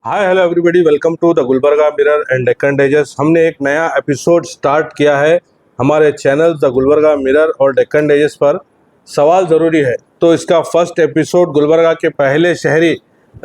Hi hello everybody, welcome to the Gulbarga mirror and Deccan digest. हमने एक नया एपिसोड स्टार्ट किया है हमारे चैनल द गुलबर्गा मिरर और डेक्कन डाइजेस्ट पर। सवाल ज़रूरी है, तो इसका फर्स्ट एपिसोड गुलबर्गा के पहले शहरी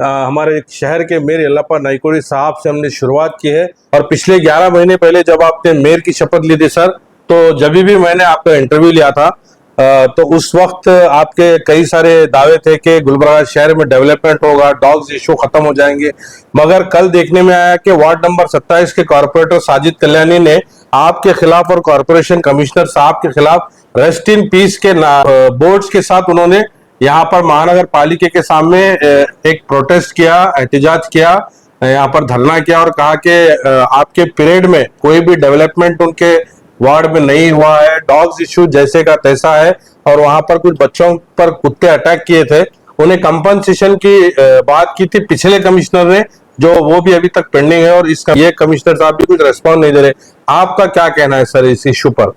हमारे शहर के मेयर यल्लप्पा नाइकोडी साहब से हमने शुरुआत की है। और पिछले 11 महीने पहले जब आपने मेयर की शपथ ली थी सर, तो जब भी मैंने आपका इंटरव्यू लिया था तो उस वक्त आपके कई सारे दावे थे कि गुलबर्गा शहर में डेवलपमेंट होगा, डॉग्स इशू खत्म हो जाएंगे। मगर कल देखने में आया कि वार्ड नंबर 27 के कॉर्पोरेटर साजिद कल्याणी ने आपके खिलाफ और कॉर्पोरेशन कमिश्नर साहब के खिलाफ रेस्ट इन पीस के बोर्ड्स के साथ उन्होंने यहाँ पर महानगर पालिका के सामने एक प्रोटेस्ट किया, एहतजाज किया, यहाँ पर धरना किया और कहा कि आपके पीरियड में कोई भी डेवलपमेंट उनके वार्ड में नहीं हुआ है, डॉग्स इश्यू जैसे का तैसा है। और वहां पर कुछ बच्चों पर कुत्ते अटैक किए थे, उन्हें कंपनसेशन की बात की थी पिछले कमिश्नर ने, जो वो भी अभी तक पेंडिंग है और इसका ये कमिश्नर साहब भी कुछ रिस्पॉन्स नहीं दे रहे। आपका क्या कहना है सर इस इश्यू पर?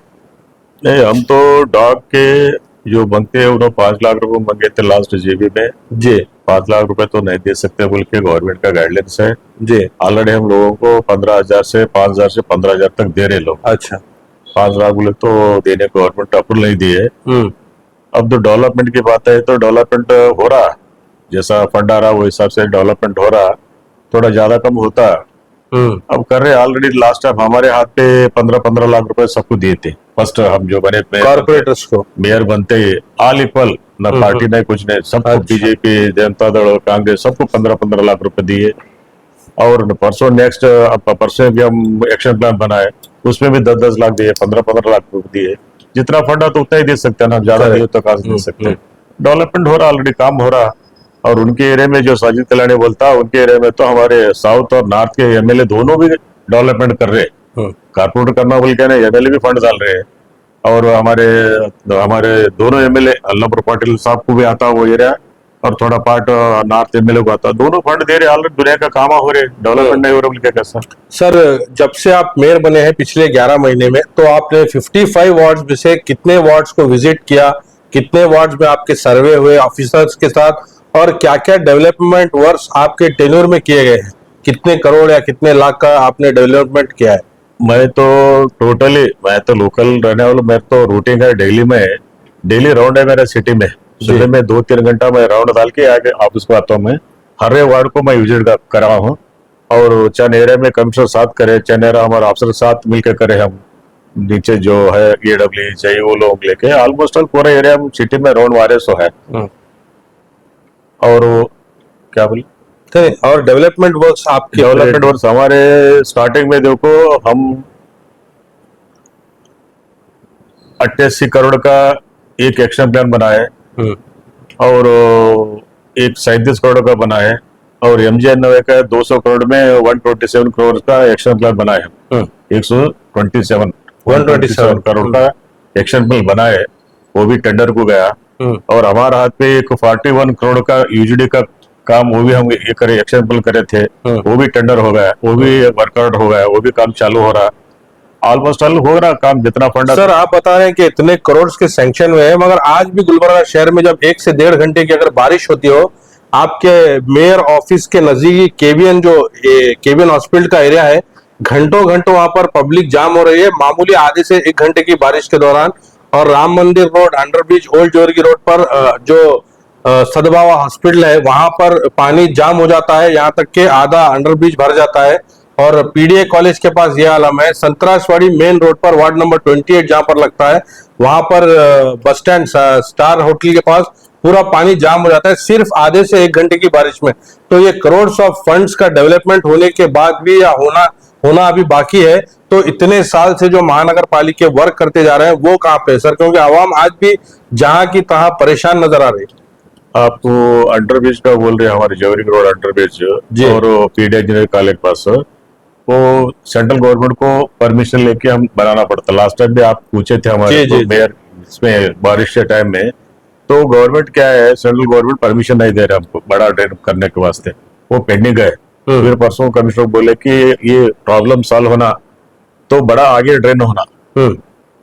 नहीं, हम तो डॉग के जो बनते हैं उन्होंने 5 लाख रुपए मांगे थे लास्ट जीबी में जी। 5 लाख रुपए तो नहीं दे सकते बोल के गवर्नमेंट का गाइडलाइंस है जी। ऑलरेडी हम लोगों को 15,000 से 5,000 से 15,000 तक दे रहे लोग। अच्छा। 5 लाख बोले तो देने को गवर्नमेंट अप्रूवल नहीं दिए। अब तो डेवलपमेंट की बात है तो डेवलपमेंट हो रहा, जैसा फंड आ रहा वो हिसाब से डेवलपमेंट हो रहा, थोड़ा ज्यादा कम होता। अब कर रहे ऑलरेडी। लास्ट टाइम हमारे हाथ पे 15-15 लाख रुपए सबको दिए थे फर्स्ट हम जो बने कॉर्पोरेटर्स को। मेयर बनते ही ऑल इक्वल, न पार्टी नहीं कुछ नहीं, सबको अच्छा। बीजेपी, जनता दल और कांग्रेस सबको 15-15 लाख रुपए दिए। और परसों नेक्स्ट परसों भी हम एक्शन प्लान बनाए, उसमें भी 10-10 लाख दिए, 15-15 लाख रुपए दिए। जितना फंड है तो उतना ही दे सकते हैं ना, ज्यादा दिए तो कहाँ से दे सकते हैं। डेवलपमेंट हो रहा, ऑलरेडी काम हो रहा। और उनके एरिया में जो साजिद कल्याणी बोलता है, उनके एरिया में तो हमारे साउथ और नॉर्थ के एमएलए दोनों भी डेवलपमेंट कर रहे हैं। कारपोरेट करना बोल के एमएलए भी फंड डाल रहे हैं। और हमारे दोनों एमएलए अल्लापुर पाटिल साहब को भी आता है वो एरिया, और थोड़ा पार्ट नॉर्थ एमएलए को आता है। दोनों फंड दे रहे, ऑलरेडी दुनिया का काम हो रहे, डेवलपमेंट नहीं हो रहा बोल के कैसा? सर, जब से आप मेयर बने हैं पिछले 11 महीने में, तो आपने 55 वार्ड्स में से कितने वार्ड्स को विजिट किया, कितने वार्ड्स में आपके सर्वे हुए ऑफिसर्स के साथ, और क्या क्या डेवलपमेंट वर्क्स आपके टेन्योर में किए गए हैं? कितने करोड़ या कितने लाख का आपने डेवलपमेंट किया है? मैं तो लोकल रहने वाला, मेरे तो रूटीन है डेली राउंड है मेरा सिटी में। सुबह में 2-3 घंटा मैं राउंड डाल के आगे ऑफिस को आता हूँ। मैं हर एक वार्ड को मैं विजिट कर रहा हूँ। और चंद एरिया में कमिश्नर साथ करे, चंद एरिया हमारे अफसर साथ मिलकर करे, हम नीचे जो है EW चाहिए वो लोग लेके ऑलमोस्ट ऑल पूरा एरिया सिटी में राउंड मारे सो है। और क्या बोले? और डेवलपमेंट वर्क्स आपके? डेवलपमेंट वर्क्स हमारे स्टार्टिंग में देखो, हम 88 करोड़ का एक एक्शन प्लान बनाए, और एक 37 करोड़ का बनाए, और MGNREGA का 200 करोड़ में 127 करोड़ का एक्शन प्लान बनाए। 127 करोड़ का एक्शन प्लान बनाए, वो भी टेंडर को गया। और हमारे हाथ पे एक 41 करोड़ का UGD का काम, वो भी हम एक्शन प्लान करे थे, वो भी टेंडर हो गया, वो भी वर्कआउट हो गया, वो भी काम चालू हो रहा। ऑलमोस्ट ऑल हो रहा काम जितना फंड। सर, आप बता रहे हैं कि इतने करोड़ के सैंक्शन हुए हैं, मगर आज भी गुलबर्गा शहर में जब 1 से 1.5 घंटे की अगर बारिश होती हो, आपके मेयर ऑफिस के नजदीक केबियन हॉस्पिटल का एरिया है, घंटों घंटों वहां पर पब्लिक जाम हो रही है मामूली आधे से 1 घंटे की बारिश के दौरान। और राम मंदिर रोड, अंडरब्रिज, ओल्ड जोरगी रोड पर जो सदभावा हॉस्पिटल है, वहां पर पानी जाम हो जाता है, यहाँ तक के आधा अंडरब्रिज भर जाता है। और PDA कॉलेज के पास यह आलम है। संतरासवाड़ी मेन रोड पर वार्ड नंबर 28 जहां पर लगता है, वहां पर बस स्टैंड स्टार होटल के पास पूरा पानी जाम हो जाता है सिर्फ आधे से 1 घंटे की बारिश में। तो ये करोड़ ऑफ फंड्स का डेवलपमेंट होने के बाद भी या होना अभी बाकी है, तो इतने साल से जो महानगर पालिका वर्क करते जा रहे हैं वो कहाँ पे सर? क्योंकि आवाम आज भी जहां की तहां परेशान नजर आ रही है। आपको अंडरब्रिज का बोल रहे हैं, हमारे जवरिंग रोड अंडरब्रिज और PDA इंजीनियरिंग कॉलेज पास, वो सेंट्रल गवर्नमेंट को परमिशन लेके हम बनाना पड़ता। लास्ट टाइम भी आप पूछे थे हमारे मेयर, इसमें बारिश के टाइम में, तो गवर्नमेंट क्या है, सेंट्रल गवर्नमेंट परमिशन नहीं दे रहा हमको बड़ा ड्रेन करने के वास्ते, वो पेंडिंग है। फिर परसों कमिश्नर बोले कि ये प्रॉब्लम सॉल्व होना तो बड़ा आगे ड्रेन होना,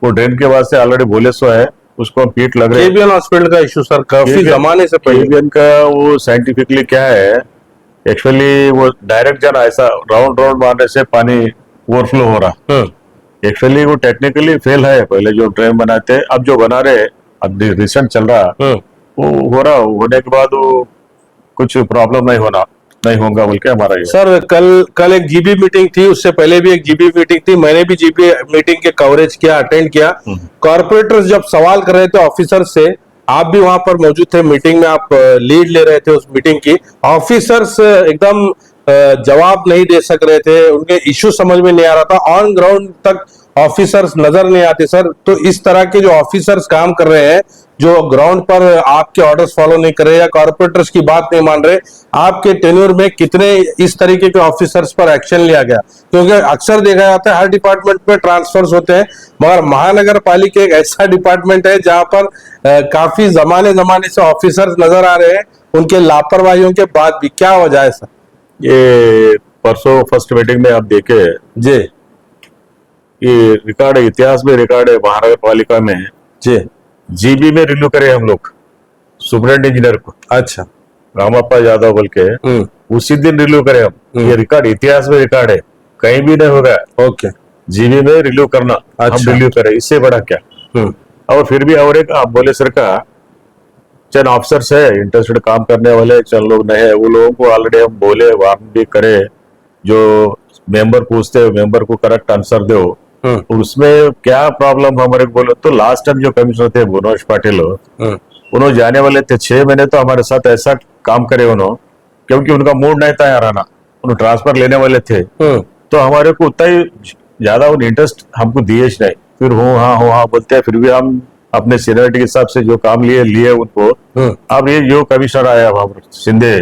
वो ड्रेन के वास्ते ऑलरेडी बोले सो है, उसको पीट लग रहे। केबियन हॉस्पिटल का इशू सर काफी जमाने से पहले। केबियन का वो साइंटिफिकली क्या है, एक्चुअली वो डायरेक्ट जाना ऐसा राउंड राउंड मारने से पानी ओवरफ्लो हो रहा। एक्चुअली वो टेक्निकली फेल है, पहले जो ड्रेन बनाते हैं अब जो बना रहे अब रिसेंट चल रहा वो हो रहा, होने के बाद वो कुछ प्रॉब्लम नहीं होगा बोल के हमारा ये। सर कल एक जीबी मीटिंग थी, उससे पहले भी एक जीबी मीटिंग थी, मैंने भी जीबी मीटिंग के कवरेज किया, अटेंड किया। कॉर्पोरेटर्स जब सवाल कर रहे थे ऑफिसर से, आप भी वहां पर मौजूद थे मीटिंग में, आप लीड ले रहे थे उस मीटिंग की। ऑफिसर्स एकदम जवाब नहीं दे सक रहे थे, उनके इश्यू समझ में नहीं आ रहा था, ऑन ग्राउंड तक ऑफिसर्स नजर नहीं आते सर। तो इस तरह के जो ऑफिसर्स काम कर रहे हैं, जो ग्राउंड पर आपके ऑर्डर्स फॉलो नहीं कर रहे या कॉर्पोरेटर्स की बात नहीं मान रहे, आपके टेन्योर में कितने इस तरीके के ऑफिसर्स पर एक्शन लिया गया? क्योंकि अक्सर देखा जाता है हर डिपार्टमेंट में ट्रांसफर्स होते हैं, मगर महानगर पालिका एक ऐसा डिपार्टमेंट है जहां पर काफी जमाने से ऑफिसर्स नजर आ रहे हैं, उनके लापरवाहियों के बाद भी। क्या वजह है सर? ये परसों फर्स्ट मीटिंग में आप देखे जी ये रिकॉर्ड है, इतिहास में रिकॉर्ड है महानगर पालिका में जी। जीबी में रिन्यू करे हम लोग सुपरिटेंडेंट इंजीनियर को, अच्छा। रामप्पा यादव बोल के उसी दिन रिन्यू करे हम। ये रिकॉर्ड इतिहास में रिकॉर्ड है, कहीं भी नहीं होगा। ओके। जीबी में रिन्यू करना, अच्छा। हम रिन्यू करें, इससे बड़ा क्या। और फिर भी और एक आप बोले सर का चंद ऑफिसर्स है इंटरेस्टेड काम करने वाले, चंद लोग नहीं है, वो लोगों को ऑलरेडी हम बोले वार्न भी करे, जो मेंबर पूछते हो मेंबर को करेक्ट आंसर दो। उसमें क्या प्रॉब्लम हमारे को बोले तो लास्ट टाइम जो कमिश्नर थे मनोज पाटिल, उन्होंने जाने वाले थे 6 महीने, तो हमारे साथ ऐसा काम करे उन्होंने, क्योंकि उनका मूड नहीं था यहाँ आना, उन्होंने ट्रांसफर लेने वाले थे, तो हमारे को उतना ही ज्यादा उन इंटरेस्ट हमको दिए नहीं। फिर हो हाँ बोलते हैं, फिर भी हम अपने सीनियरिटी के हिसाब से जो काम लिए उनको। अब ये जो कमिश्नर आया शिंदे,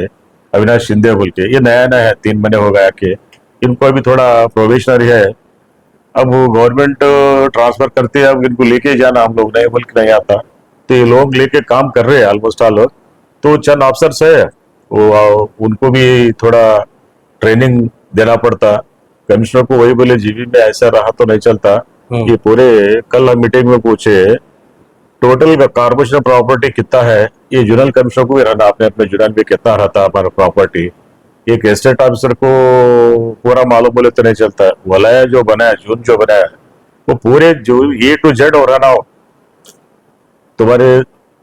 अविनाश शिंदे बोल के, ये नया है, 3 महीने हो गया कि इनको अभी थोड़ा प्रोबेशनरी है। अब वो गवर्नमेंट ट्रांसफर करते हैं, अब इनको लेके जाना हम लोग नहीं बोल के नहीं आता, तो ये लोग लेके काम कर रहे हैं ऑलमोस्ट ऑल। तो चंद अफसर्स है वो उनको भी थोड़ा ट्रेनिंग देना पड़ता। कमिश्नर को वही बोले जीबी में ऐसा रहा तो नहीं चलता। ये पूरे कल हम मीटिंग में पूछे टोटल कॉर्पोरेशन प्रॉपर्टी कितना है, ये जोनल कमिश्नर को भी रहना, अपने जोनल में कितना रहता हमारा प्रॉपर्टी, एक एस्टेट ऑफिसर को पूरा मालूम बोले तो नहीं चलता। वलय जो बनाया, जून जो बनाया, वो पूरे जो A to Z हो रहा ना, तुम्हारे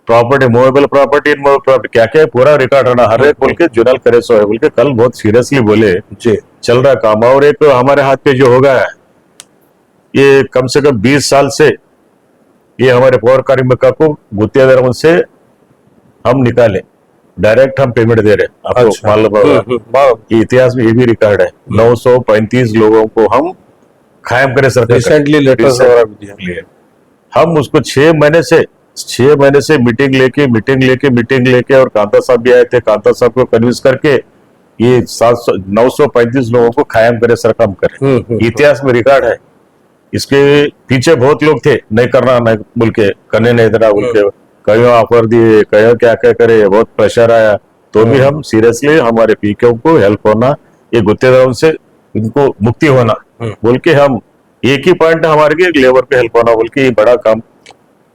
property, movable property, immovable property, क्या क्या पूरा रिकॉर्ड रहना, हर एक बोल के जोनल करे सो है बोल के कल बहुत सीरियसली बोले जी चल रहा काम। और एक हमारे हाथ पे जो होगा, ये कम से कम 20 साल से ये हमारे पौर कार्मिका को गुत्तेदारों से हम निकाले, डायरेक्ट हम पेमेंट दे रहे। आपको अच्छा। मालूम होगा इतिहास में ये भी रिकॉर्ड है, 935 लोगों को हम कायम करे सरकार रिसेंटली लेटर्स लिए। हम उसको 6 महीने से मीटिंग लेके और कांता साहब भी आए थे, कांता साहब को कन्विंस करके ये 935 लोगों को कायम करे सरकार करे। इतिहास में रिकॉर्ड है। इसके पीछे बहुत लोग थे, नहीं करना नहीं बोल के, करने नहीं देना बोल के, कहीं ऑफर दिए, कहीं क्या करे, बहुत प्रेशर आया, तो भी हम सीरियसली हमारे पीके को हेल्प होना, ये गुत्तेदारों से इनको मुक्ति होना बोल के, हम एक ही पॉइंट हमारे के लेबर पे हेल्प होना बोल के ये बड़ा काम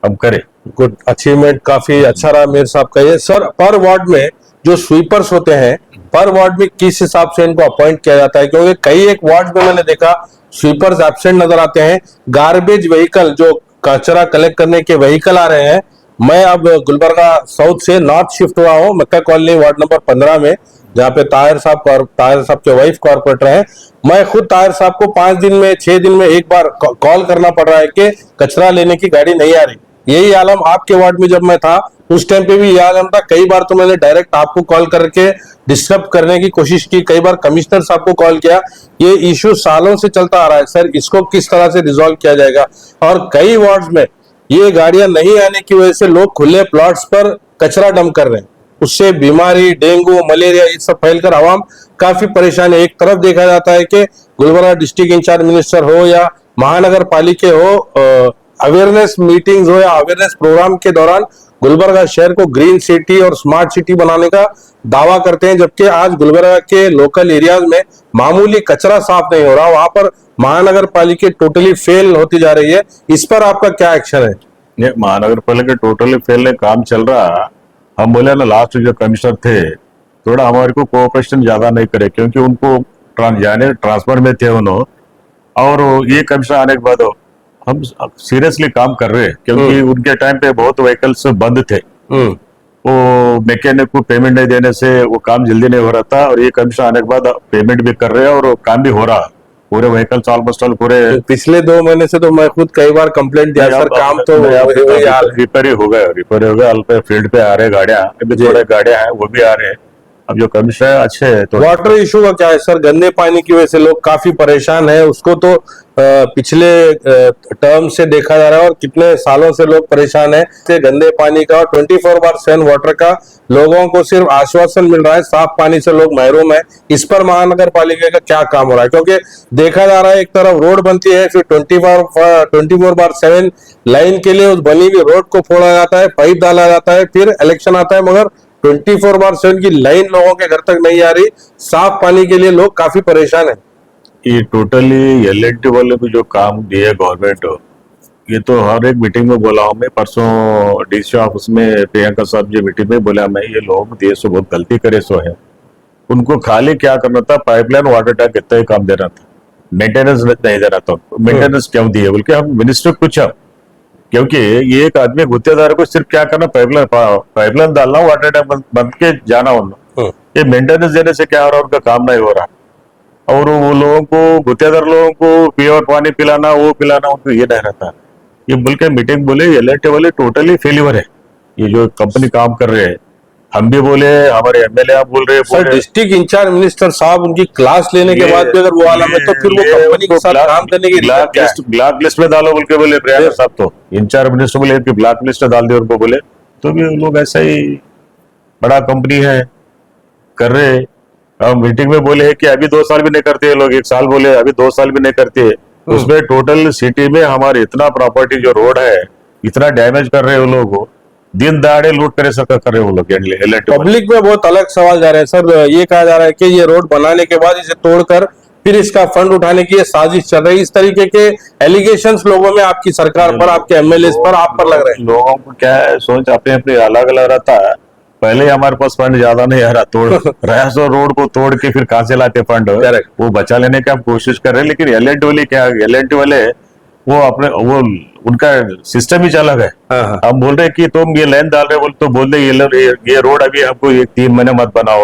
हम करें। गुड अचीवमेंट, काफी अच्छा रहा मेरे साहब का ये। सर पर वार्ड में जो स्वीपर्स होते हैं, पर वार्ड में किस हिसाब से इनको अपॉइंट किया जाता है? क्योंकि कई एक वार्ड में मैंने देखा स्वीपर्स एब्सेंट नजर आते हैं। गार्बेज व्हीकल, जो कचरा कलेक्ट करने के व्हीकल आ रहे हैं, मैं अब गुलबर्गा साउथ से नॉर्थ शिफ्ट हुआ हूँ, मक्का कॉलोनी वार्ड नंबर 15 में, जहाँ पे ताहिर साहब के वाइफ कॉर्पोरेटर हैं। मैं खुद ताहिर साहब को 5 दिन में 6 दिन में एक बार कॉल करना पड़ रहा है कि कचरा लेने की गाड़ी नहीं आ रही। यही आलम आपके वार्ड में जब मैं था उस टाइम पे भी यह आलम था। कई बार तो मैंने डायरेक्ट आपको कॉल करके डिस्टर्ब करने की कोशिश की, कई बार कमिश्नर साहब को कॉल किया। ये इश्यू सालों से चलता आ रहा है सर, इसको किस तरह से रिजॉल्व किया जाएगा? और कई वार्ड्स में ये गाड़ियां नहीं आने की वजह से लोग खुले प्लॉट्स पर कचरा डंप कर रहे हैं, उससे बीमारी, डेंगू, मलेरिया ये सब फैलकर आवाम काफी परेशान है। एक तरफ देखा जाता है कि गुलबर्गा डिस्ट्रिक्ट इंचार्ज मिनिस्टर हो या महानगर पालिका हो, अवेयरनेस मीटिंग्स हो या अवेयरनेस प्रोग्राम के दौरान गुलबर्गा शहर को ग्रीन सिटी और स्मार्ट सिटी बनाने का दावा करते हैं, जबकि आज गुलबर्गा के लोकल एरियाज में मामूली कचरा साफ नहीं हो रहा, वहां पर महानगर पालिका टोटली फेल होती जा रही है। इस पर आपका क्या एक्शन है? ये महानगर पालिका टोटली फेल है, काम चल रहा। हम बोले ना लास्ट जो कमिश्नर थे थोड़ा हमारे को कोऑपरेशन ज्यादा नहीं करे, क्योंकि उनको जाने ट्रांसफर में थे उन्होंने, और ये कमिश्नर आने के बाद हम सीरियसली काम कर रहे हैं, क्योंकि उनके टाइम पे बहुत व्हीकल्स बंद थे, वो मैकेनिक को पेमेंट नहीं देने से वो काम जल्दी नहीं हो रहा था, और ये कमिश्नर आने के बाद पेमेंट भी कर रहे हैं और काम भी हो रहा है, पूरे व्हीकल्स ऑलमोस्ट ऑल पूरे। तो पिछले 2 महीने से तो मैं खुद कई बार कंप्लेंट दिया सर, काम तो रिपेयर ही हो गया, अल्प फील्ड पे आ रहे गाड़ियां, अभी थोड़े गाड़ियां हैं वो भी आ रहे हैं। अब जो कमिश्नर है अच्छे है। तो वाटर इशू का क्या है सर, गंदे पानी की वजह से लोग काफी परेशान है, उसको तो पिछले टर्म से देखा जा रहा है और कितने सालों से लोग परेशान है से गंदे पानी का। 24/7 वाटर का लोगों को सिर्फ आश्वासन मिल रहा है, साफ पानी से लोग महरूम है। इस पर महानगर पालिका का क्या काम हो रहा है? क्योंकि देखा जा रहा है एक तरफ रोड बनती है, फिर 24/7 लाइन के लिए उस बनी हुई रोड को फोड़ा जाता है, पाइप डाला जाता है, फिर इलेक्शन आता है, मगर 24/7 की लाइन लोगों के घर तक नहीं आ रही। साफ पानी के लिए लोग काफी परेशान है। ये टोटली एल&टी वाले को जो काम दिए गवर्नमेंट, ये तो हर एक मीटिंग में बोला हूँ मैं, परसों डीसी ऑफिस में प्रियंका साहब जी मीटिंग में बोला मैं, ये लोग देश से बहुत गलती करे सो है। उनको खाली क्या करना था, पाइपलाइन वाटर टैंक इतना ही काम देना था, मेंटेनेंस नहीं देना था। मेंटेनेंस क्यों दिए बोल के हम मिनिस्टर पूछा, क्योंकि ये एक आदमी गुत्तेदार को सिर्फ क्या करना, पाइपलाइन डालना, वाटर टैंक बंद के जाना उन्होंने, ये मेंटेनेंस देने से क्या हो रहा है, उनका काम नहीं हो रहा। और वो लोगों को, गुत्तेदार लोगों को प्योर पानी पिलाना, वो पिलाना, उनको ये नहीं रहता। ये बोल के मीटिंग बोले एल&टी वाले टोटली फेल्यूर है, ये जो कंपनी काम कर रहे हैं। हम भी बोले, हमारे एमएलए आप बोल रहे हैं। सर डिस्ट्रिक्ट इंचार्ज मिनिस्टर साहब उनकी क्लास लेने के बाद भी अगर वो आलम है, तो फिर वो कंपनी के साथ काम करने की ब्लैक लिस्ट में डालो बोल के बोले प्रियंका साहब, तो इंचार्ज मिनिस्टर बोले कि ब्लैक लिस्ट डाल दिया उनको बोले, तो भी लोग ऐसा ही बड़ा कंपनी है कर रहे। हम मीटिंग में बोले कि अभी 2 साल भी नहीं करते लोग, 1 साल बोले, अभी 2 साल भी नहीं करते। उसमें टोटल सिटी में हमारे इतना प्रॉपर्टी जो रोड है इतना डैमेज कर रहे हैं वो लोग, दिन दहाड़े लूट करे सर कर रहे हैं वो लोग। पब्लिक में बहुत अलग सवाल जा रहे हैं सर, ये कहा जा रहा है कि ये रोड बनाने के बाद इसे तोड़कर फिर इसका फंड उठाने की ये साजिश चल रही है। इस तरीके के एलिगेशंस लोगों में आपकी सरकार पर, आपके एमएलए पर, आप पर लग रहे हैं। लोगों को क्या है, सोच अपने अपने अलग अलग रहता है। पहले हमारे पास फंड ज्यादा नहीं आ रहा, तोड़ रहा, सो रोड को तोड़ के फिर कहां से लाते फंड, वो बचा लेने की हम कोशिश कर रहे हैं। लेकिन एल&टी वाले क्या, एल&टी वाले वो अपने वो उनका सिस्टम ही अलग है। हम बोल रहे कि तुम ये लाइन डाल रहे बोल, तो बोल रहे ये रोड अभी हमको 3 महीने मत बनाओ,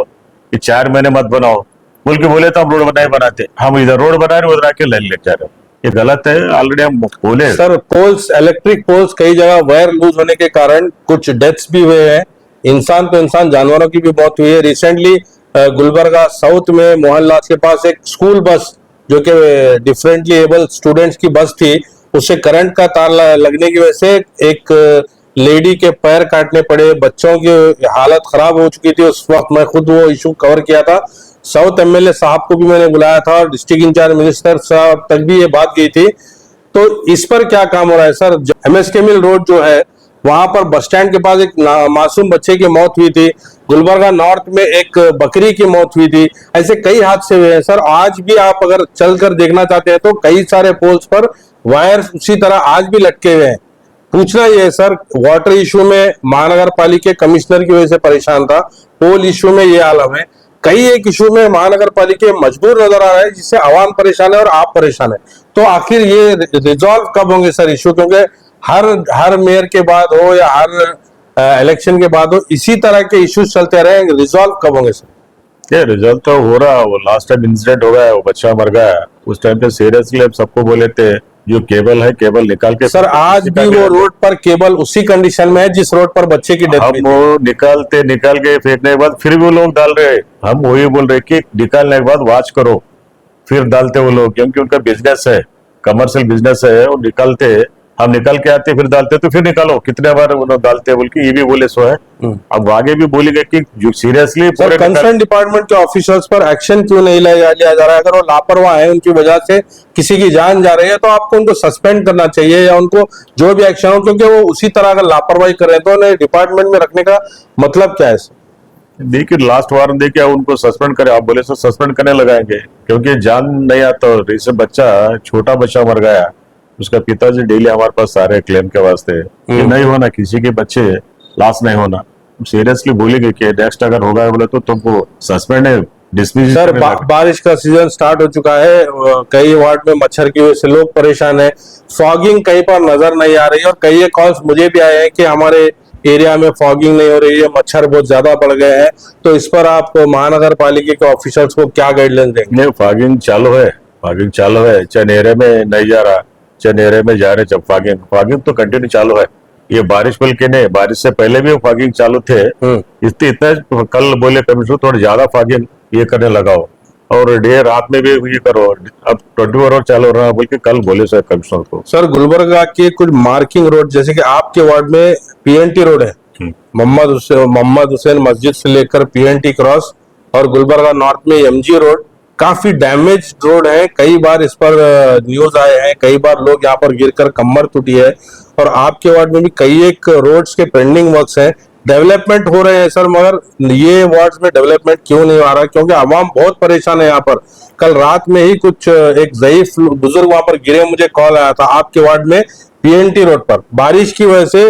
ये 4 महीने मत बनाओ बोल के बोले, तो हम रोड नहीं बनाते, हम इधर रोड बना रहे उधर आके लाइन ले जा रहे, ये गलत है। ऑलरेडी हम बोले सर, पोल्स, इलेक्ट्रिक पोल्स कई जगह वायर लूज होने के कारण कुछ डेथ्स भी हुए हैं, इंसान तो इंसान, जानवरों की भी मौत हुई है। रिसेंटली गुलबर्गा साउथ में मोहनलाल के पास एक स्कूल बस जो कि डिफरेंटली एबल स्टूडेंट्स की बस थी, उसे करंट का तार लगने की वजह से एक लेडी के पैर काटने पड़े, बच्चों की हालत खराब हो चुकी थी। उस वक्त मैं खुद वो इशू कवर किया था, साउथ एमएलए साहब को भी मैंने बुलाया था और डिस्ट्रिक्ट इंचार्ज मिनिस्टर साहब तक भी ये बात गई थी। तो इस पर क्या काम हो रहा है सर? एमएसके मिल रोड जो है, वहां पर बस स्टैंड के पास एक मासूम बच्चे की मौत हुई थी, गुलबर्गा नॉर्थ में एक बकरी की मौत हुई थी, ऐसे कई हादसे हुए हैं सर। आज भी आप अगर चलकर देखना चाहते हैं तो कई सारे पोल्स पर वायर उसी तरह आज भी लटके हुए हैं। पूछना यह है सर, वाटर इशू में महानगर पालिका कमिश्नर की वजह से परेशान था, पोल इशू में ये आलम है, कई एक इशू में महानगर पालिका मजबूर नजर आ रहा है, जिससे आवाम परेशान है और आप परेशान है। तो आखिर ये रिजॉल्व कब होंगे सर इशू? क्योंकि हर मेयर के बाद हो या हर इलेक्शन के बाद हो, इसी तरह के इश्यूज चलते रहेंगे, रिजॉल्व कब होंगे सर? ये रिजल्ट तो हो रहा, वो लास्ट टाइम इंसिडेंट हो गया, वो बच्चा मर गया, उस टाइम पे सीरियसली हम सबको बोले थे जो केबल है केबल निकाल के। सर आज भी वो रोड पर केबल उसी कंडीशन में है जिस रोड पर बच्चे की डेथ हुई थी। हम वो निकाल के फेंकने के बाद फिर भी वो लोग डाल रहे हैं। हम वही बोल रहे कि निकालने के बाद वॉच करो फिर डालते वो लोग, क्योंकि उनका बिजनेस है, कमर्शियल बिजनेस है, वो निकालते, हम निकल के आते फिर डालते, तो फिर निकालो कितने बार वो डालते बोल के ये भी बोले सो है। अब आगे भी बोलेंगे कि जो सीरियसली कंसर्न डिपार्टमेंट के ऑफिसर्स पर एक्शन क्यों नहीं लिया जा रहा है? अगर वो लापरवाह है, उनकी वजह से किसी की जान जा रही है, तो आपको उनको सस्पेंड करना चाहिए या उनको जो भी एक्शन हो, क्योंकि वो उसी तरह अगर लापरवाही कर रहे हैं तो उन्हें डिपार्टमेंट में रखने का मतलब क्या है? देखिए लास्ट वारंट देखिए उनको सस्पेंड करे, आप बोले सो सस्पेंड करने लगाएंगे, क्योंकि जान नहीं आता। जैसे बच्चा, छोटा बच्चा मर गया, उसका पिताजी डेली हमारे पास आ रहे क्लेम के वास्ते, ये नहीं होना, किसी के बच्चे लॉस नहीं होना। सीरियसली बोलेंगे कि नेक्स्ट अगर होगा बोले तो तुमको सस्पेंड है, डिसमिस सर बारिश का सीजन स्टार्ट हो चुका है, कई वार्ड में मच्छर की वजह से लोग परेशान हैं। फॉगिंग कहीं पर नजर नहीं आ रही, और कई एक कॉल्स मुझे भी आए हैं कि हमारे एरिया में फॉगिंग नहीं हो रही है, मच्छर बहुत ज्यादा बढ़ गए हैं। तो इस पर आप महानगर पालिका के ऑफिसर्स को क्या गाइडलाइंस देंगे? नहीं, फॉगिंग चालू है, चनेरे में नहीं जा रहा, चनेरे में जा रहे, जब फॉगिंग तो कंटिन्यू चालू है। ये बारिश बल के नहीं, बारिश से पहले भी फॉगिंग चालू थे। इतना कल बोले कमिश्नर थोड़ा ज्यादा फॉगिंग ये करने लगाओ, और डे रात में भी ये करो, अब 24 आवर चालू रहा बोल के कल बोले सर कमिश्नर को। सर गुलबर्गा के कुछ मार्किंग रोड, जैसे कि आपके वार्ड में पीएनटी रोड है, मोहम्मद हुसैन मस्जिद से लेकर पीएनटी क्रॉस, और गुलबर्गा नॉर्थ में एमजी रोड, काफी डैमेज रोड है। कई बार इस पर न्यूज आए हैं, कई बार लोग यहाँ पर गिरकर कमर टूटी है। और आपके वार्ड में भी कई एक रोड्स के पेंडिंग वर्क्स हैं, डेवलपमेंट हो रहे हैं सर, मगर ये वार्ड्स में डेवलपमेंट क्यों नहीं आ रहा? क्योंकि आवाम बहुत परेशान है यहाँ पर। कल रात में ही कुछ एक ज़ईफ बुजुर्ग वहां पर गिरे, मुझे कॉल आया था आपके वार्ड में पीएनटी रोड पर बारिश की वजह से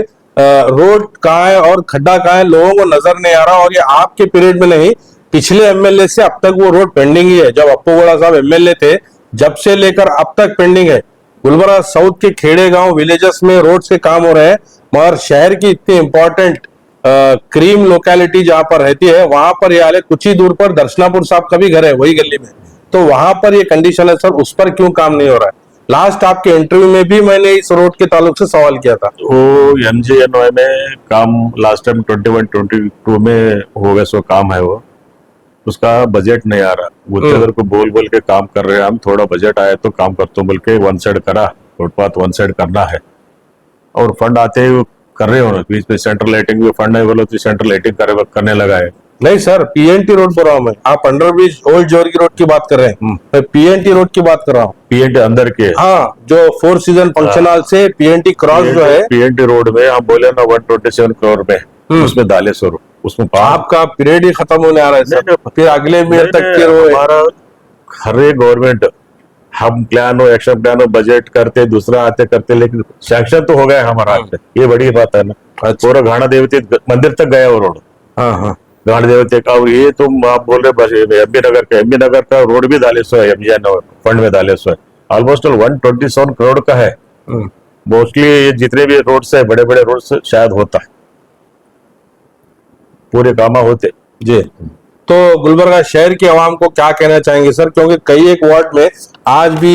रोड कहाँ है और खड्डा कहाँ है लोगों को नजर नहीं आ रहा। और ये आपके पीरियड में नहीं, पिछले एमएलए से अब तक वो रोड पेंडिंग ही है। जब अप्पू गोड़ा साहब एमएलए थे, जब से लेकर अब तक पेंडिंग है। गुलबर्गा साउथ के खेड़े गांव विलेजेस में रोड से काम हो रहे हैं, मगर शहर की इतनी इंपॉर्टेंट क्रीम लोकेलिटी जहां पर रहती है, वहां पर ये हाल, कुछ ही दूर पर दर्शनापुर साहब का भी घर है वही गली में, तो वहां पर ये कंडीशन है सर, उस पर क्यों काम नहीं हो रहा है? लास्ट आपके इंटरव्यू में भी मैंने इस रोड के ताल्लुक से सवाल किया था। वो एमजीएनवाई में काम लास्ट टाइम 21-22 में हो गया, सो काम है वो, उसका बजट नहीं आ रहा। गुत्तेदार को बोल बोल के काम कर रहे हैं हम, थोड़ा बजट आए तो काम करते बोल के वन साइड करा, फुटपाथ वन साइड करना है, और फंड आते ही कर रहे हो ना, बीच में सेंट्रल लाइटिंग भी फंड है बोलो तो सेंट्रल लाइटिंग करने लगा है। नहीं सर, पीएनटी रोड पर रहा हूं मैं, आप अंडरब्रिज ओल्ड जोरगी रोड की बात कर रहे हैं, मैं पीएनटी रोड की बात कर रहा हूँ। पीएनटी अंदर के, हाँ, जो फोर सीजन फंक्शन हॉल से पीएनटी क्रॉस जो है, पीएनटी रोड में आप बोले ना 127 करोड़ में, उसमें दालेश्वर, उसमें आपका पीरियड ही खत्म होने आ रहा है सर, फिर अगले मेयर तक के हमारा हर एक गवर्नमेंट, हम प्लान हो, एक्शन प्लान हो, बजट करते, दूसरा आते करते, लेकिन सैंक्शन तो हो गया हमारा हाथ में, ये बड़ी बात है ना। पूरा घाना देवती मंदिर तक गया वो रोड, हाँ, घाना देवती का। और ये तुम आप बोल रहे बस एमबी नगर का रोड भी दालेश्वर है, एमजीएन फंड में दालेश्वर ऑलमोस्ट 127 करोड़ का है। मोस्टली ये जितने भी रोड्स है, बड़े बड़े रोड्स शायद होता है, पूरे काम होते जी। तो गुलबर्गा शहर के आवाम को क्या कहना चाहेंगे सर? क्योंकि कई एक वार्ड में आज भी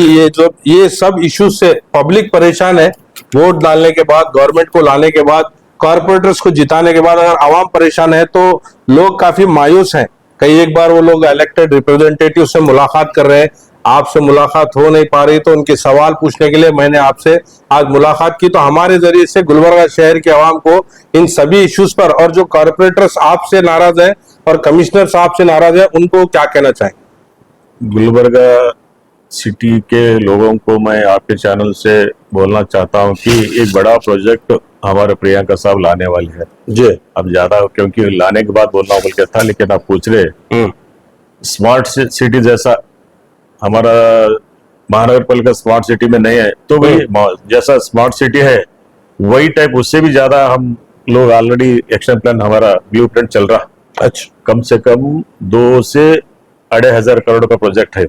ये सब इश्यूज से पब्लिक परेशान है। वोट डालने के बाद, गवर्नमेंट को लाने के बाद, कॉर्पोरेटर्स को जिताने के बाद अगर आवाम परेशान है तो लोग काफी मायूस हैं। कई एक बार वो लोग इलेक्टेड रिप्रेजेंटेटिव से मुलाकात कर रहे हैं, आपसे मुलाकात हो नहीं पा रही, तो उनके सवाल पूछने के लिए मैंने आपसे आज मुलाकात की। तो हमारे जरिए से गुलबर्गा शहर के आवाम को इन सभी इश्यूज पर, और जो कॉर्पोरेटर्स आपसे नाराज है और कमिश्नर साहब से नाराज है, उनको क्या कहना चाहें? गुलबर्गा सिटी के लोगों को मैं आपके चैनल से बोलना चाहता हूं कि एक बड़ा प्रोजेक्ट हमारे प्रियंका साहब लाने वाले हैं जी। अब ज्यादा, क्योंकि लाने के बाद बोलना बोल के था, लेकिन आप पूछ रहे स्मार्ट सिटी जैसा हमारा महानगर पालिका स्मार्ट सिटी में नहीं है, तो वही जैसा स्मार्ट सिटी है वही टाइप, उससे भी ज्यादा हम लोग ऑलरेडी एक्शन प्लान, हमारा ब्लूप्रिंट चल रहा। अच्छा, कम से कम 2 से 2,500 करोड़ का प्रोजेक्ट है,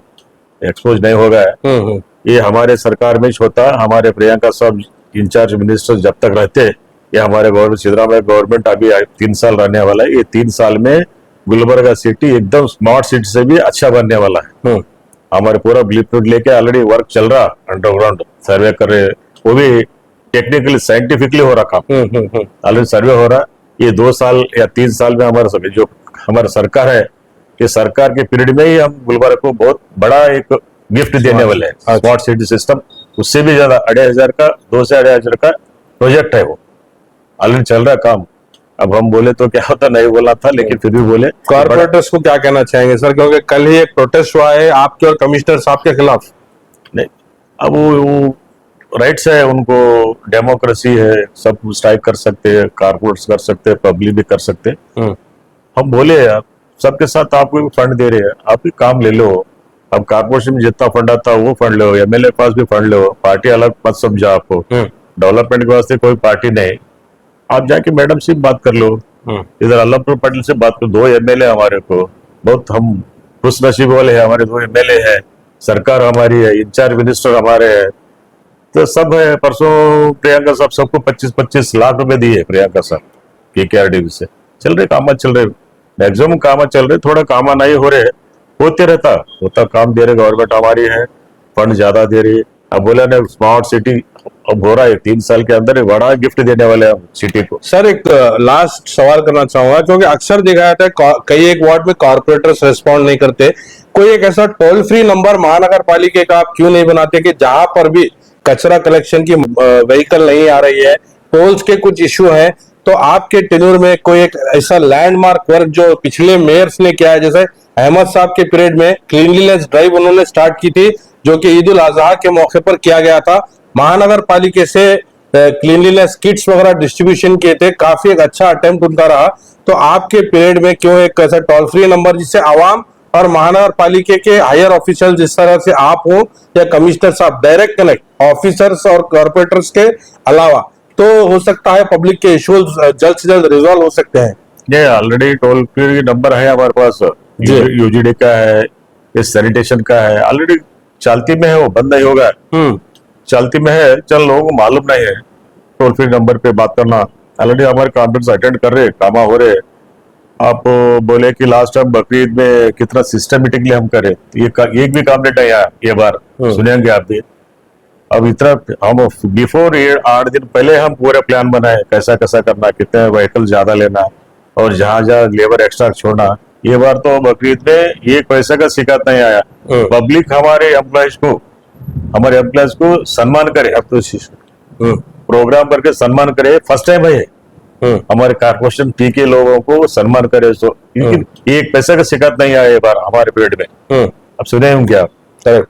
एक्सपोज नहीं होगा है। ये हमारे सरकार में होता, हमारे प्रियंका साहब इंचार्ज मिनिस्टर जब तक रहते, ये हमारे गवर्नमेंट सिद्धरामैया गवर्नमेंट अभी 3 साल रहने वाला है। ये 3 साल में गुलबर्गा सिटी एकदम स्मार्ट सिटी से भी अच्छा बनने वाला है। हमारे पूरा ब्लूप्रिंट लेके ऑलरेडी वर्क चल रहा, अंडरग्राउंड सर्वे कर रहे, वो भी टेक्निकली साइंटिफिकली हो रहा काम, ऑलरेडी सर्वे हो रहा। ये 2 साल या 3 साल में हमारा जो हमारा सरकार है, ये सरकार के पीरियड में ही हम गुलबर्गा को बहुत बड़ा एक गिफ्ट देने वाले हैं, स्मार्ट सिटी सिस्टम। उससे भी ज्यादा 2,500 का, 2 से 2,500 का प्रोजेक्ट है, वो ऑलरेडी चल रहा काम। अब हम बोले तो क्या होता, नहीं बोला था, लेकिन फिर भी बोले। कॉर्पोरेटर्स को क्या कहना चाहेंगे सर? क्योंकि कल ही एक प्रोटेस्ट हुआ है आपके और कमिश्नर साहब के खिलाफ। नहीं, अब वो राइट्स है, उनको डेमोक्रेसी है, सब स्ट्राइक कर सकते हैं, कॉर्पोरेट्स कर सकते हैं, पब्लिक भी कर सकते हैं। हम बोले आप सबके साथ आपको भी फंड दे रहे हैं, आप भी काम ले लो। अब कॉर्पोरेशन में जितना फंड आता है वो फंड लो, एमएलए पास भी फंड लो, पार्टी अलग मत समझा आपको। डेवलपमेंट के वास्ते कोई पार्टी नहीं, आप जाके मैडम से बात कर लो, इधर अल्लाहपुर पटेल से बात करो, 2 एमएलए हमारे को, बहुत हम खुश नसीब वाले हैं, हमारे 2 एमएलए है, सरकार हमारी है, इंचार्ज मिनिस्टर हमारे है, तो सब है। परसों प्रियंका साहब सबको 25-25 लाख रुपए दिए प्रियंका साहब केकेआरडीबी से। चल रहे काम चल रहे, मैक्सिमम काम चल रहे, थोड़ा काम नहीं हो रहे, होते रहता होता काम दे रहे, गवर्नमेंट हमारी है, फंड ज्यादा दे रही है। अब बोला ना स्मार्ट सिटी अब हो रहा है, 3 साल के अंदर एक बड़ा गिफ्ट देने वाले हैं सिटी को। सर एक लास्ट सवाल करना चाहूंगा, क्योंकि अक्सर देखा जाता है कई एक वार्ड में कॉर्पोरेटर्स रिस्पॉन्ड नहीं करते, कोई एक ऐसा टोल फ्री नंबर महानगर पालिका का आप क्यों नहीं बनाते कि जहां पर भी कचरा कलेक्शन की व्हीकल नहीं आ रही है, टोल्स के कुछ इश्यू हैं, तो आपके टेन्योर में कोई एक ऐसा लैंडमार्क वर्क जो पिछले मेयर्स ने किया है, जैसे अहमद साहब के पीरियड में क्लीनलीनेस ड्राइव उन्होंने स्टार्ट की थी, जो कि ईद उल अजहा के मौके पर किया गया था, महानगर पालिका से क्लीनलीनेस किट्स वगैरह डिस्ट्रीब्यूशन किए थे, काफी एक अच्छा अटेम्प्ट उनका रहा। तो आपके पीरियड में क्यों एक ऐसा टोल फ्री नंबर जिससे आवाम और महानगर पालिका के हायर ऑफिशियल जिस तरह से आप हो या कमिश्नर साहब डायरेक्ट कनेक्ट ऑफिसर्स और कॉर्पोरेटर्स के अलावा, तो हो सकता है पब्लिक के इश्यूज जल्द से जल्द रिजॉल्व हो सकते हैं। ये ऑलरेडी टोल फ्री नंबर है हमारे पास, यूजीडी का है, इस सैनिटेशन का है, ऑलरेडी चलती में है, वो बंद नहीं होगा, चलती में है, चल लोगों को मालूम नहीं है टोल फ्री नंबर पे बात करना। ऑलरेडी हमारे कॉन्फ्रेंस अटेंड कर रहे, काम हो रहे। आप बोले कि लास्ट टाइम बकरीद में कितना सिस्टमेटिकली हम करे, ये एक भी काम नहीं आया ये बार, सुनेंगे आप भी। अब इतना हम बिफोर 8 दिन पहले हम पूरा प्लान बनाए, कैसा कैसा करना, कितने व्हीकल ज्यादा लेना और जहां जहां लेबर एक्स्ट्रा छोड़ना। ये बार तो बकरीद में एक पैसे का शिकायत नहीं आया। पब्लिक हमारे एम्प्लॉयज को सम्मान करे, अब तो प्रोग्राम करके सम्मान करे, फर्स्ट टाइम है हमारे कारपोरेशन पी के लोगों को सम्मान करे, सो एक पैसे का शिकायत नहीं आया ये बार हमारे पीरियड में। अब सुने हम क्या कर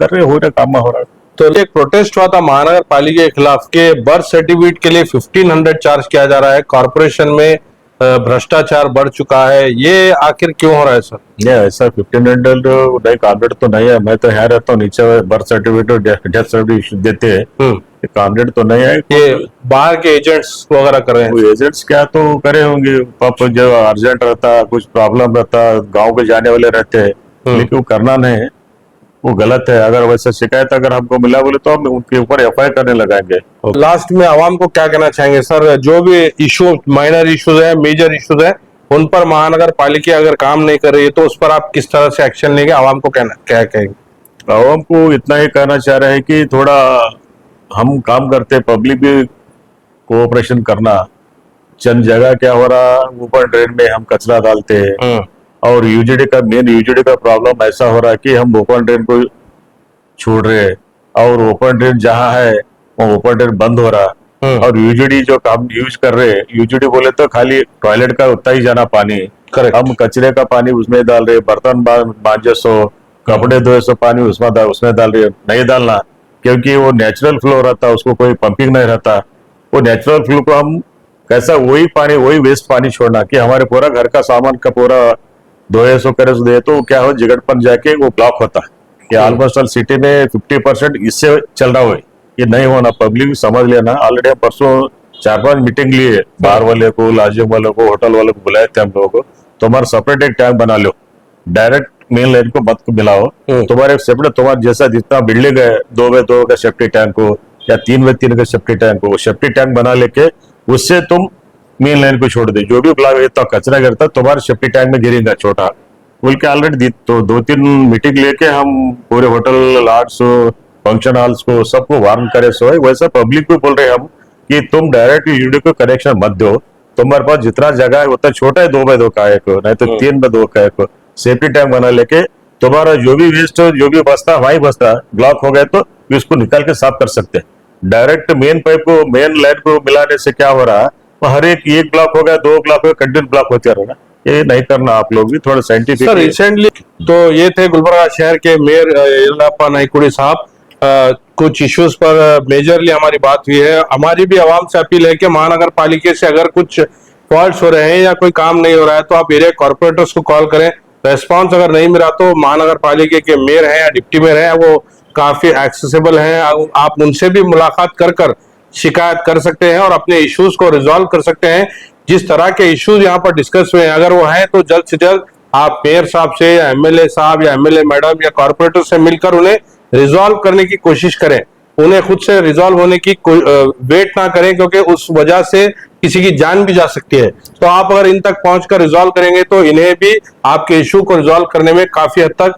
रहे, हो रहा काम हो रहा। तो एक प्रोटेस्ट हुआ था महानगर पालिका के खिलाफ के बर्थ सर्टिफिकेट के लिए 1500 चार्ज किया जा रहा है, कॉर्पोरेशन में भ्रष्टाचार बढ़ चुका है, ये आखिर क्यों हो रहा है सर? ये ऐसा 1500 नहीं, कांग्रेस तो नहीं है, मैं तो यहाँ रहता हूँ नीचे, बर्थ सर्टिफिकेट और डेथ सर्टिफिकेट देते हैं, कांग्रेस तो नहीं है। ये बाहर के एजेंट्स वगैरह कर रहे हैं। एजेंट्स क्या तो करे होंगे, पाप जो अर्जेंट रहता, कुछ प्रॉब्लम रहता, गांव के जाने वाले रहते हैं, लेकिन वो करना नहीं है, वो गलत है। अगर वैसा शिकायत अगर हमको मिला बोले तो हम उनके ऊपर एफआईआर करने लगाएंगे। लास्ट में आवाम को क्या कहना चाहेंगे सर, जो भी इशू माइनर इश्यूज है, मेजर इश्यूज है, उन पर महानगर पालिका अगर काम नहीं कर रही है तो उस पर आप किस तरह से एक्शन लेंगे, आवाम को क्या कहेंगे? आवाम को इतना ही कहना चाह रहे हैं कि थोड़ा हम काम करते, पब्लिक भी कोऑपरेशन करना। चंद जगह क्या हो रहा, ऊपर ड्रेन में हम कचरा डालते हैं और यूजीडी का प्रॉब्लम ऐसा हो रहा है कि हम ओपन ड्रेन को छोड़ रहे हैं और ओपन ड्रेन जहाँ है वो ओपन ड्रेन बंद हो रहा है, और यूजीडी जो हम यूज कर रहे हैं, यूजीडी बोले तो खाली टॉयलेट का उतना ही जाना पानी, हम कचरे का पानी उसमें डाल रहे, बर्तन मांजे सो, कपड़े धोए सो पानी उसमें डाल रहे, नहीं डालना, क्योंकि वो नेचुरल फ्लो रहता, उसको कोई पंपिंग नहीं रहता। वो नेचुरल फ्लो को हम कैसा वही पानी, वही वेस्ट पानी छोड़ना कि हमारे पूरा घर का सामान का पूरा धोए सो करे सो दे, तो क्या हो जिगटपन जाके वो ब्लॉक होता है। कि ऑलमोस्ट ऑल सिटी में 50% इससे चल रहा हो, ये नहीं होना, पब्लिक समझ लेना। ऑलरेडी हम परसों 4-5 मीटिंग लिए, बार वाले को, लाजिम वाले को, होटल वाले को बुलाए थे हम लोगों को, तुम्हारा सेपरेट एक टैंक बना लो, डायरेक्ट मेन लाइन को मत मिलाओ, तुम्हारे सेपरेट, तुम्हारा जैसा जितना बिल्डिंग है 2x2 का सेफ्टी टैंक हो या 3x3 का सेफ्टी टैंक हो, सेफ्टी टैंक बना लेके उससे तुम मेन लाइन को छोड़ दे, जो भी ब्लॉक इतना कचरा गिरता तुम्हारे सेफ्टी टैंक में गिरेगा छोटा बोल के। ऑलरेडी तो 2-3 मीटिंग लेके हम पूरे होटल, लॉड्स, फंक्शन हॉल्स को सबको वार्न करे सो है। वैसा पब्लिक को बोल रहे हम कि तुम डायरेक्ट यूजीडी को कनेक्शन मत दो, तुम्हारे पास जितना जगह है उतना छोटा है, 2x2 का एक, नहीं तो 3x2 का एक सेफ्टी टैंक बना लेके तुम्हारा जो भी वेस्ट जो भी बसता वही बसता, ब्लॉक हो गए तो उसको निकाल के साफ कर सकते हैं। डायरेक्ट मेन पाइप को मेन लाइन को मिलाने से क्या हो रहा है, हर एक ब्लॉक हो गया, 2 ब्लॉक हो, कंटिन्यू ब्लॉक होते रहा, ये नहीं करना। आप लोग भी थोड़ा साइंटिफिक। सर रिसेंटली तो ये थे गुलबर्गा शहर के मेयर येल्लाप्पा नाइकुड़ी साहब, कुछ इश्यूज पर मेजरली हमारी बात हुई है। हमारी भी आवाम से अपील है कि महानगर पालिका से अगर कुछ फॉल्ट्स हो रहे हैं या कोई काम नहीं हो रहा है तो आप एरिया कॉर्पोरेटर्स को कॉल करें, रेस्पॉन्स अगर नहीं मिला तो महानगर पालिका के मेयर हैं या डिप्टी मेयर हैं, वो काफी एक्सेसिबल हैं, आप उनसे भी मुलाकात कर शिकायत कर सकते हैं और अपने इश्यूज को रिजॉल्व कर सकते हैं। जिस तरह के इश्यूज यहाँ पर डिस्कस हुए हैं, अगर वो हैं तो जल्द से जल्द आप मेयर साहब से या एमएलए साहब या एमएलए मैडम या कॉर्पोरेटर से मिलकर उन्हें रिजॉल्व करने की कोशिश करें। उन्हें खुद से रिजॉल्व होने की वेट ना करें, क्योंकि उस वजह से किसी की जान भी जा सकती है। तो आप अगर इन तक पहुंचकर रिजॉल्व करेंगे तो इन्हें भी आपके इशू को रिजॉल्व करने में काफी हद तक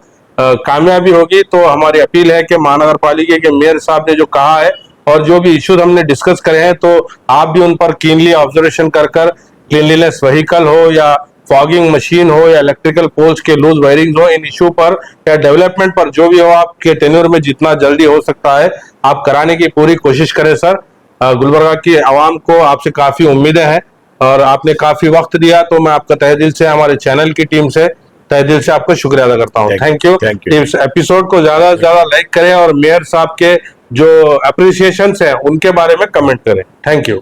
कामयाबी होगी। तो हमारी अपील है कि महानगर पालिका के मेयर साहब ने जो कहा है और जो भी इश्यूज हमने डिस्कस करे हैं, तो आप भी उन पर कीनली ऑब्जर्वेशन कर क्लीनलीनेस व्हीकल हो या फॉगिंग मशीन हो या इलेक्ट्रिकल पोल्स के लूज वायरिंग हो, इन इशू पर या डेवलपमेंट पर जो भी हो आपके टेन्योर में जितना जल्दी हो सकता है आप कराने की पूरी कोशिश करें सर। गुलबर्गा की आवाम को आपसे काफी उम्मीदें हैं और आपने काफी वक्त दिया, तो मैं आपका तहे दिल से, हमारे चैनल की टीम से तहे दिल से आपका शुक्रिया अदा करता हूँ। Thank you. इस एपिसोड को ज्यादा से ज्यादा लाइक करें और मेयर साहब के जो अप्रिसिएशन है उनके बारे में कमेंट करें। Thank you.